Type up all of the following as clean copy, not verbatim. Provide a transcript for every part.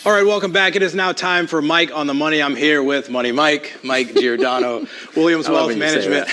All right, welcome back. It is now time for Mike on the Money. I'm here with Money Mike Giordano, Williams Wealth Management.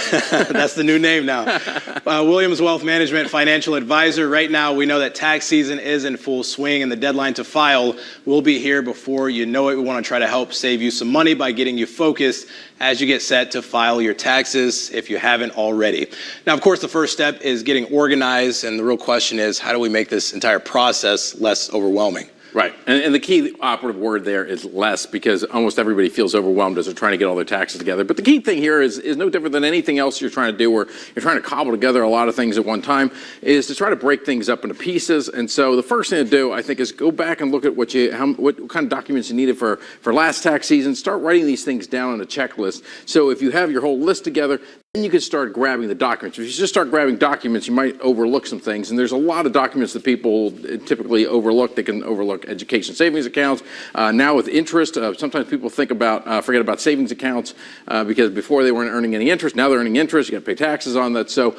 That's the new name now. Williams Wealth Management financial advisor. Right now, we know that tax season is in full swing and the deadline to file will be here before you know it. We want to try to help save you some money by getting you focused as you get set to file your taxes if you haven't already. Now, of course, the first step is getting organized, and the real question is, how do we make this entire process less overwhelming? Right. And the key operative word there is less, because almost everybody feels overwhelmed as they're trying to get all their taxes together. But the key thing here is no different than anything else you're trying to do, where you're trying to cobble together a lot of things at one time, is to try to break things up into pieces. And so the first thing to do, I think, is go back and look at what kind of documents you needed for last tax season. Start writing these things down on a checklist. So if you have your whole list together, then you can start grabbing the documents. If you just start grabbing documents, you might overlook some things. And there's a lot of documents that people typically overlook. They can overlook education savings accounts. Now with interest, sometimes people forget about savings accounts because before they weren't earning any interest. Now they're earning interest. You got to pay taxes on that. So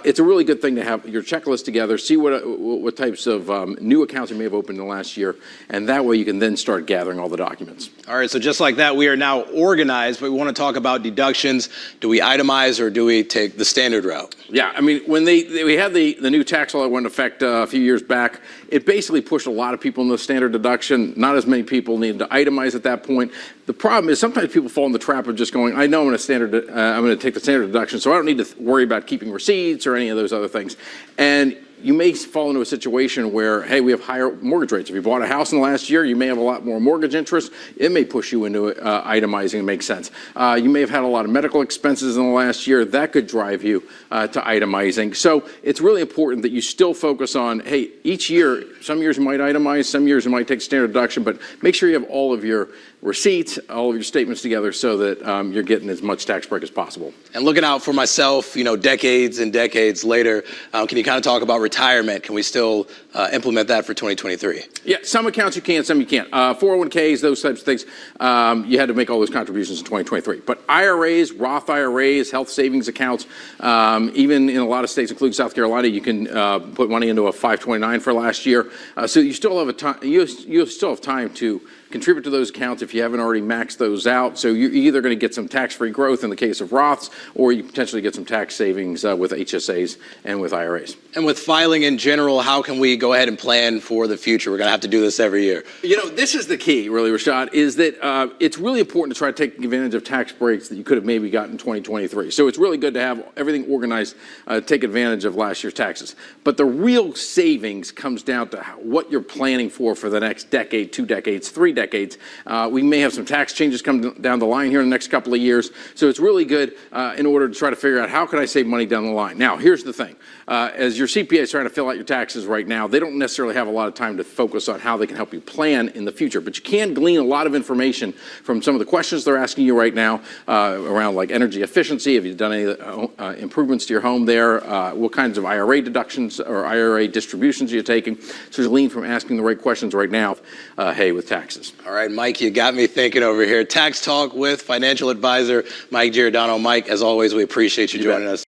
it's a really good thing to have your checklist together. See what types of new accounts you may have opened in the last year, and that way you can then start gathering all the documents. All right. So just like that, we are now organized. But we want to talk about deductions. Do we itemize, or do we take the standard route? Yeah, I mean, when we had the new tax law that went into effect a few years back, it basically pushed a lot of people into the standard deduction. Not as many people needed to itemize at that point. The problem is sometimes people fall in the trap of just going, I know I'm going to take the standard deduction, so I don't need to worry about keeping receipts or any of those other things. And you may fall into a situation where, hey, we have higher mortgage rates. If you bought a house in the last year, you may have a lot more mortgage interest. It may push you into itemizing. It makes sense. You may have had a lot of medical expenses in the last year. That could drive you to itemizing. So it's really important that you still focus on, hey, each year, some years you might itemize, some years you might take standard deduction, but make sure you have all of your receipts, all of your statements together so that you're getting as much tax break as possible. And looking out for myself, decades and decades later, can you kind of talk about retirement? Can we still implement that for 2023? Yeah, some accounts you can, some you can't. 401ks, those types of things, you had to make all those contributions in 2023. But IRAs, Roth IRAs, health savings accounts, even in a lot of states, including South Carolina, you can put money into a 529 for last year. So you still have you still have time to contribute to those accounts if you haven't already maxed those out. So you're either going to get some tax-free growth in the case of Roths, or you potentially get some tax savings with HSAs and with IRAs. And with filing in general, how can we go ahead and plan for the future? We're going to have to do this every year. This is the key, really, Rashad, is that it's really important to try to take advantage of tax breaks that you could have maybe gotten in 2023. So it's really good to have everything organized, take advantage of last year's taxes. But the real savings comes down to what you're planning for the next decade, 2 decades, 3 decades. We may have some tax changes come down the line here in the next couple of years. So it's really good in order to try to figure out how can I save money down the line. Now, here's the thing. As your CPA is trying to fill out your taxes right now, they don't necessarily have a lot of time to focus on how they can help you plan in the future. But you can glean a lot of information from some of the questions they're asking you right now around like energy efficiency. Have you done any improvements to your home there? What kinds of IRA deductions or IRA distributions are you taking? So just glean from asking the right questions right now, with taxes. All right, Mike, you got me thinking over here. Tax Talk with financial advisor Mike Giordano. Mike, as always, we appreciate you joining us.